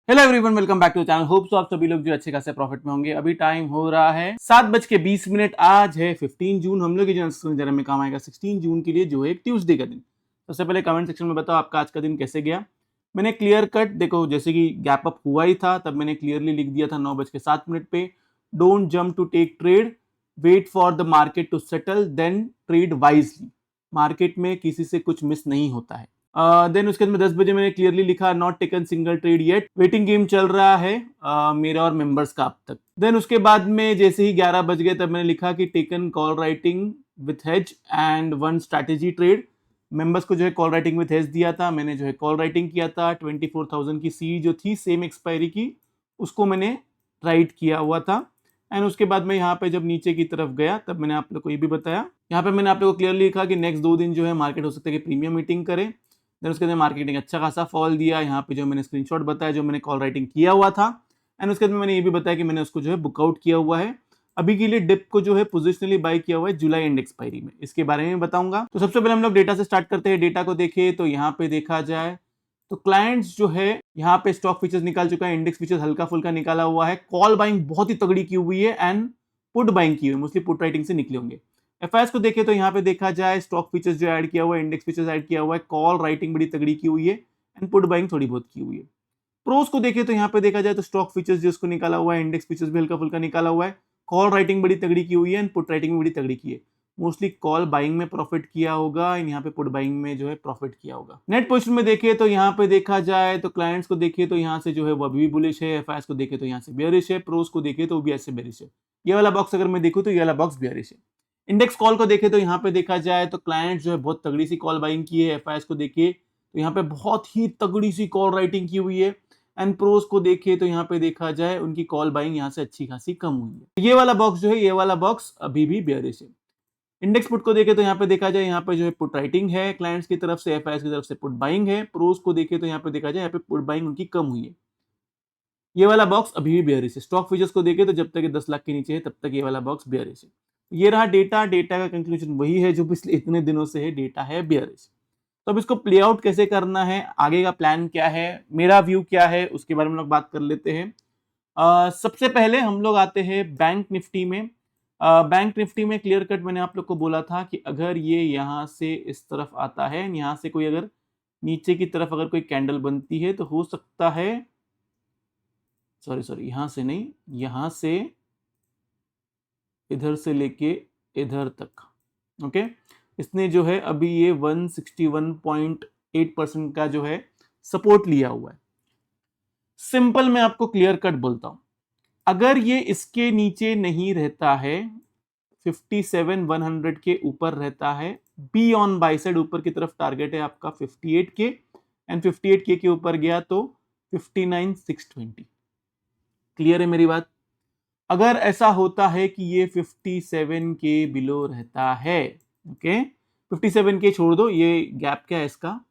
Hello everyone, welcome back to channel. Hope so आप सभी लोग जो अच्छे खासे प्रॉफिट में होंगे। अभी टाइम हो रहा है 7:20। आज है 15 जून। हम लोग जरा में काम आएगा 16 जून के लिए, जो है एक ट्यूसडे का दिन। सबसे पहले कमेंट सेक्शन में बताओ आपका आज का दिन कैसे गया। मैंने क्लियर कट देखो, जैसे कि गैप अप हुआ ही था तब मैंने क्लियरली लिख दिया था 9:07 पे, don't jump to take trade, wait for the market to settle, then trade wisely. Market में किसी से कुछ मिस नहीं होता है। देन उसके बाद 10 बजे मैंने क्लियरली लिखा not taken single trade yet, waiting game चल रहा है मेरा और मेंबर्स का अब तक। देन उसके बाद में जैसे ही 11 बज गए तब मैंने लिखा कि taken call writing with hedge and one strategy trade. Members को जो है कॉल राइटिंग विथ हेज दिया था, मैंने जो है कॉल राइटिंग किया था। 24,000 की सी जो थी सेम एक्सपायरी की, उसको मैंने राइट किया हुआ था। एंड उसके बाद मैं यहाँ पे जब नीचे की तरफ गया तब मैंने आप लोग को ये भी बताया, यहाँ पे मैंने आप लोग को क्लियरली लिखा कि नेक्स्ट 2 दिन जो है मार्केट हो सकता है कि प्रीमियम मीटिंग करे। देन उसके बाद मार्केटिंग अच्छा खासा फॉल दिया। यहाँ पे जो मैंने स्क्रीनशॉट बताया, जो मैंने कॉल राइटिंग किया हुआ था। एंड उसके बाद मैंने ये भी बताया कि मैंने उसको जो है बुकआउट किया हुआ है। अभी के लिए डिप को जो है पोजिशनली बाय किया हुआ है जुलाई एंड एक्सपायरी में, इसके बारे में बताऊंगा। तो सबसे पहले हम लोग डेटा से स्टार्ट करते हैं। डेटा को देखें तो यहाँ पे देखा जाए तो क्लाइंट्स जो है यहाँ पे स्टॉक फीचर्स निकाल चुका है, इंडेक्स फीचर्स हल्का फुल्का निकाला हुआ है, कॉल बाइंग बहुत ही तगड़ी की हुई है एंड पुट बाइंग की हुई है, मोस्टली पुट राइटिंग से निकले होंगे। एफआईएस को देखें तो यहाँ पे देखा जाए स्टॉक फीचर्स जो ऐड किया हुआ है, इंडेक्स फीचर्स ऐड किया हुआ है, कॉल राइटिंग बड़ी तगड़ी की हुई है एंड पुट बाइंग थोड़ी बहुत की हुई है। प्रोस को देखें तो यहाँ पे देखा जाए तो स्टॉक फीचर्स जो उसको निकाला हुआ है, इंडेक्स फीचर्स भी हल्का फुल्का निकाला हुआ है, कॉल राइटिंग बड़ी तगड़ी की हुई है एंड पुट राइटिंग भी बड़ी तगड़ी की है। मोस्टली कॉल बाइंग में प्रॉफिट किया होगा एंड यहाँ पे पुट बाइंग में जो है प्रॉफिट किया होगा। नेट पोजीशन में देखे तो यहाँ पे देखा जाए तो क्लाइंट्स को देखे तो यहाँ से जो है वो अभी भी बुलिश है, एफआईएस को देखे तो यहाँ से बेयरिश है, प्रोस को देखे तो वो भी ऐसे बेयरिश है। ये वाला बॉक्स अगर मैं देखूँ तो ये वाला बॉक्स बेयरिश है। इंडेक्स कॉल को देखे तो यहाँ पे देखा जाए तो क्लाइंट जो है बहुत तगड़ी सी कॉल बाइंग की है। एफआईएस को देखे तो यहाँ पे बहुत ही तगड़ी सी कॉल राइटिंग की हुई है एंड प्रोस को देखे तो यहाँ पे देखा जाए उनकी कॉल बाइंग यहाँ से अच्छी खासी कम हुई है। ये वाला बॉक्स जो है, ये वाला बॉक्स अभी भी बेयरिश है। इंडेक्स पुट को देखे तो यहाँ पे देखा जाए यहाँ पे जो है पुट राइटिंग है क्लाइंट्स की तरफ से, एफआईएस की तरफ से पुट बाइंग है। प्रोस को देखे तो यहाँ पे देखा जाए यहाँ पे पुट बाइंग उनकी कम हुई है। ये वाला बॉक्स अभी भी बेयरिश है। स्टॉक फीचर्स को देखे तो जब तक ये 10 लाख के नीचे है तब तक ये वाला बॉक्स बेयरिश है। ये रहा डेटा। डेटा का कंक्लूजन वही है जो पिछले इतने दिनों से है, डेटा है बेयरिश। तो अब इसको प्ले आउट कैसे करना है, आगे का प्लान क्या है, मेरा व्यू क्या है, उसके बारे में लोग बात कर लेते हैं। सबसे पहले हम लोग आते हैं बैंक निफ्टी में। बैंक निफ्टी में क्लियर कट मैंने आप लोग को बोला था कि अगर ये यहाँ से इस तरफ आता है, यहाँ से कोई अगर नीचे की तरफ अगर कोई कैंडल बनती है तो हो सकता है, सॉरी यहाँ से नहीं, यहाँ से इधर से लेके इधर तक। ओके, इसने जो है अभी ये 161.8% का जो है सपोर्ट लिया हुआ है। सिंपल मैं आपको क्लियर कट बोलता हूं, अगर ये इसके नीचे नहीं रहता है, 57,100 के ऊपर रहता है, बी ऑन बाय साइड, ऊपर की तरफ टारगेट है आपका 58 के एंड 58 के ऊपर गया तो 59,620। क्लियर है मेरी बात? अगर ऐसा होता है कि ये 57 के बिलो रहता है, ओके, 57 के छोड़ दो, ये गैप क्या है इसका,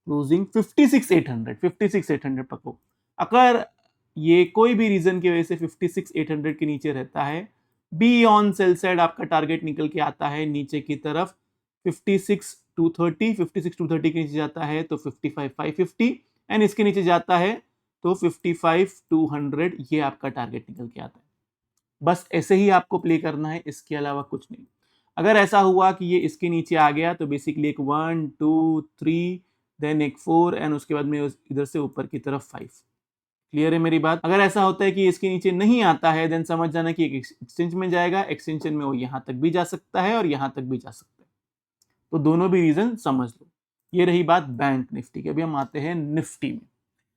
क्लोजिंग 56,800 पकड़ो। अगर ये कोई भी रीजन की वजह से 56,800 के नीचे रहता है, बी ऑन सेल साइड आपका टारगेट निकल के आता है नीचे की तरफ 56,230, 56,230 के नीचे जाता है तो 55,550 एंड इसके नीचे जाता है तो 55,200, ये आपका टारगेट निकल के आता है। बस ऐसे ही आपको प्ले करना है, इसके अलावा कुछ नहीं। अगर ऐसा हुआ कि ये इसके नीचे आ गया तो बेसिकली एक 1 2 3 देन एक 4 एंड उसके बाद में इधर से ऊपर की तरफ 5। क्लियर है मेरी बात? अगर ऐसा होता है कि इसके नीचे नहीं आता है देन समझ जाना कि एक एक्सटेंशन में जाएगा, एक्सटेंशन में वो यहां तक भी जा सकता है और यहां तक भी जा सकता है। तो दोनों भी रीजन समझ लो। ये रही बात बैंक निफ्टी की। अभी हम आते हैं निफ्टी में।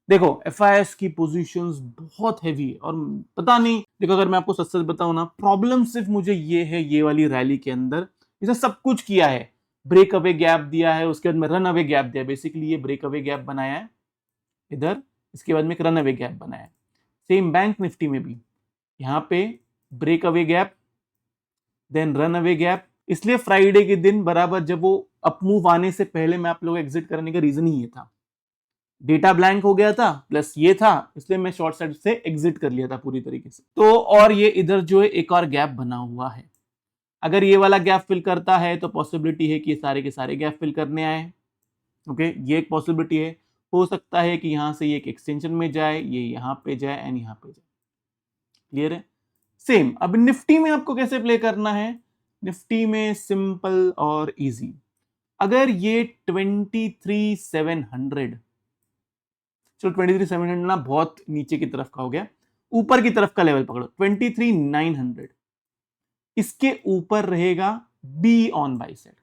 देखो एफआईएस की पोजीशंस बहुत हैवी है और पता नहीं, देखो अगर मैं आपको सच सच बताऊं ना, प्रॉब्लम सिर्फ मुझे ये है, ये वाली रैली के अंदर इसने सब कुछ किया है, ब्रेक अवे गैप दिया है, उसके बाद में रन अवे गैप दिया, बेसिकली ये ब्रेक अवे गैप बनाया है इधर, इसके बाद में एक रन अवे गैप बनाया है। सेम बैंक निफ्टी में भी यहाँ पे break away gap then run away gap. इसलिए फ्राइडे के दिन बराबर जब वो अपमूव आने से पहले मैं आप लोग एग्जिट करने का रीजन ही ये था, डेटा ब्लैंक हो गया था प्लस ये था, इसलिए मैं शॉर्ट साइड से एग्जिट कर लिया था पूरी तरीके से। तो और ये इधर जो है एक और गैप बना हुआ है, अगर ये वाला गैप फिल करता है तो पॉसिबिलिटी है कि ये सारे के सारे गैप फिल करने आए। ओके, ये एक पॉसिबिलिटी है। हो सकता है कि यहाँ से ये एक एक्सटेंशन में जाए, ये यहाँ पे जाए एंड यहाँ पे जाए। क्लियर है? सेम अब निफ्टी में आपको कैसे प्ले करना है? निफ्टी में सिंपल और इजी। अगर ये 23,700, चलो 23,700 ना बहुत नीचे की तरफ का हो गया, ऊपर की तरफ का लेवल पकड़ो 23,900, इसके ऊपर रहेगा बी ऑन बाई साइड,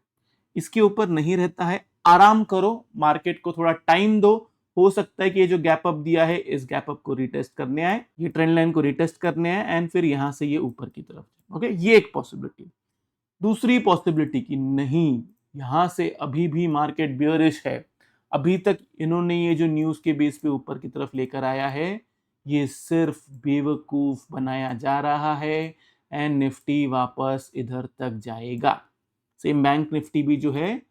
इसके ऊपर नहीं रहता है, आराम करो, मार्केट को थोड़ा टाइम दो, हो सकता है कि ये जो गैप अप दिया है इस गैप अप को रिटेस्ट करने आए, ये ट्रेंड लाइन को रिटेस्ट करने आए एंड फिर यहां से ये ऊपर की तरफ। ओके, ये एक पॉसिबिलिटी। दूसरी पॉसिबिलिटी की नहीं, यहां से अभी भी मार्केट बियरिश है, अभी तक इन्होंने ये जो न्यूज के बेस पे ऊपर की तरफ लेकर आया है ये सिर्फ बेवकूफ बनाया जा रहा है एंड निफ्टी वापस इधर तक जाएगा। सेम बैंक निफ्टी भी जो है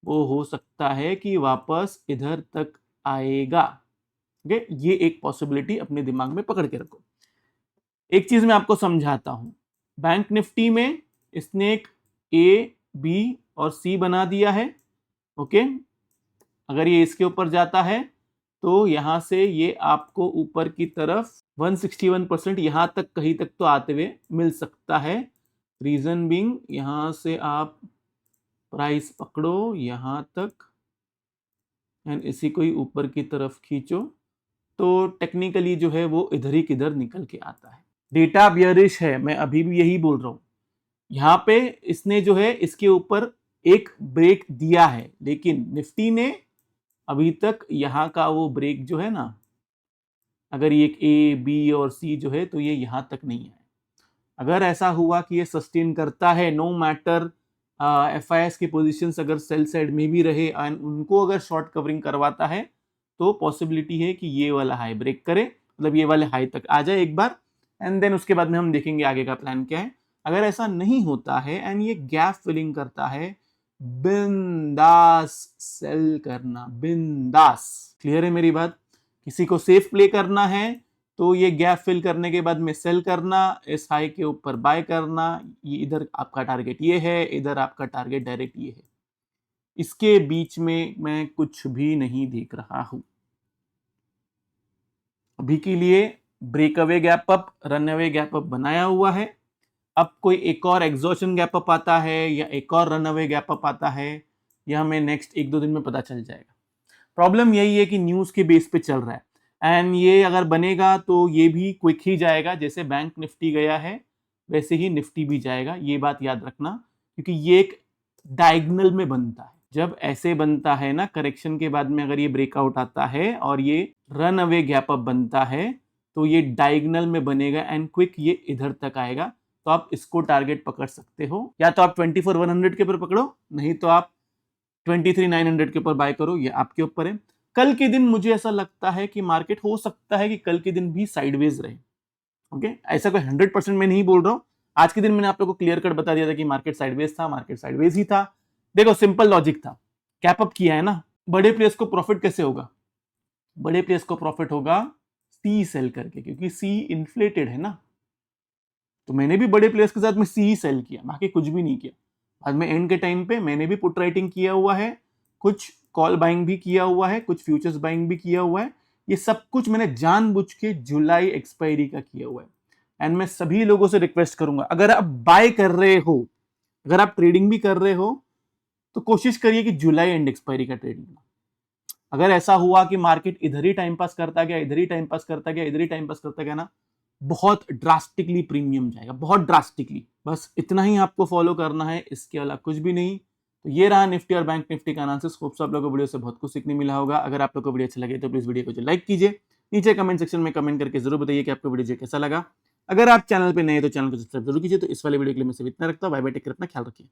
वो हो सकता है कि वापस इधर तक आएगा। ओके, ये एक पॉसिबिलिटी अपने दिमाग में पकड़ के रखो। एक चीज मैं आपको समझाता हूं, बैंक निफ्टी में इसने एक ए, बी और सी बना दिया है। ओके, अगर ये इसके ऊपर जाता है तो यहां से ये आपको ऊपर की तरफ 161% यहां तक कहीं तक तो आते हुए मिल सकता है। रीजन बीइंग यहां से आप प्राइस पकड़ो यहां तक एंड इसी को ही ऊपर की तरफ खींचो तो टेक्निकली जो है वो इधर ही किधर निकल के आता है। डेटा बियरिश है, मैं अभी भी यही बोल रहा हूं। यहां पे इसने जो है इसके ऊपर एक ब्रेक दिया है, लेकिन निफ्टी ने अभी तक यहां का वो ब्रेक जो है ना, अगर ये एक ए, बी और सी जो है तो ये यहां तक नहीं है। अगर ऐसा हुआ कि ये सस्टेन करता है, नो मैटर एफआईएस की पोजीशंस अगर सेल साइड में भी रहे एंड उनको अगर शॉर्ट कवरिंग करवाता है तो पॉसिबिलिटी है कि ये वाला हाई ब्रेक करे, मतलब ये वाले हाई तक आ जाए एक बार एंड देन उसके बाद में हम देखेंगे आगे का प्लान क्या है। अगर ऐसा नहीं होता है एंड ये गैप फिलिंग करता है, बिंदास सेल करना, बिंदास। क्लियर है मेरी बात? किसी को सेफ प्ले करना है तो ये गैप फिल करने के बाद में सेल करना, इस हाई के ऊपर बाय करना, ये इधर आपका टारगेट ये है, इधर आपका टारगेट डायरेक्ट ये है, इसके बीच में मैं कुछ भी नहीं देख रहा हूं। अभी के लिए break away gap up, run away gap up बनाया हुआ है। अब कोई एक और एग्जॉशन गैप अप आता है या एक और रन अवे गैप अप आता है, यह हमें नेक्स्ट 1-2 दिन में पता चल जाएगा। प्रॉब्लम यही है कि न्यूज के बेस पे चल रहा है एंड ये अगर बनेगा तो ये भी क्विक ही जाएगा, जैसे बैंक निफ्टी गया है वैसे ही निफ्टी भी जाएगा, ये बात याद रखना, क्योंकि ये एक डायगोनल में बनता है। जब ऐसे बनता है ना, करेक्शन के बाद में अगर ये ब्रेकआउट आता है और ये रन अवे गैप अप बनता है तो ये डायगोनल में बनेगा एंड क्विक ये इधर तक आएगा, तो आप इसको टारगेट पकड़ सकते हो। या तो आप 24,100 के ऊपर पकड़ो, नहीं तो आप 23,900 के ऊपर बाय करो, ये आपके ऊपर है। कल के दिन मुझे ऐसा लगता है कि मार्केट हो सकता है कि कल के दिन भी साइडवेज रहे। ओके, ऐसा कोई 100% मैं नहीं बोल रहा हूं। आज के दिन मैंने आप लोगों को क्लियर कट बता दिया था कि मार्केट साइडवेज था, मार्केट साइडवेज ही था। देखो सिंपल लॉजिक था, कैप अप किया है ना, बड़े प्लेयर्स को प्रॉफिट कैसे होगा? बड़े प्लेयर्स को प्रॉफिट होगा सी सेल करके, क्योंकि सी इन्फ्लेटेड है ना। तो मैंने भी बड़े प्लेयर्स के साथ में सी ही सेल किया, बाकी कुछ भी नहीं किया। बाद में एंड के टाइम पे मैंने भी पुट राइटिंग किया हुआ है, कुछ कॉल बाइंग भी किया हुआ है, कुछ फ्यूचर्स बाइंग भी किया हुआ है। ये सब कुछ मैंने जानबूझ के जुलाई एक्सपायरी का किया हुआ है एंड मैं सभी लोगों से रिक्वेस्ट करूंगा, अगर आप बाय कर रहे हो, अगर आप ट्रेडिंग भी कर रहे हो तो कोशिश करिए कि जुलाई एंड एक्सपायरी का ट्रेडिंग। अगर ऐसा हुआ कि मार्केट इधर ही टाइम पास करता गया, इधर ही टाइम पास करता गया, इधर ही टाइम पास करता गया ना, बहुत ड्रास्टिकली प्रीमियम जाएगा, बहुत ड्रास्टिकली। बस इतना ही आपको फॉलो करना है, इसके अलावा कुछ भी नहीं। तो ये रहा निफ्टी और बैंक निफ्टी का एनालिसिस। होप्स आप लोगों को वीडियो से बहुत कुछ सीखने मिला होगा। अगर आप लोगों को वीडियो अच्छा लगे तो प्लीज वीडियो को जो लाइक कीजिए, नीचे कमेंट सेक्शन में कमेंट करके जरूर बताइए कि आपको वीडियो कैसा लगा। अगर आप चैनल पे नए तो चैनल को सब्सक्राइब जरूर कीजिए। तो इस वाले वीडियो के लिए मैं सिर्फ इतना रखता हूँ। बाय बाय, टेक केयर, अपना ख्याल रखिए।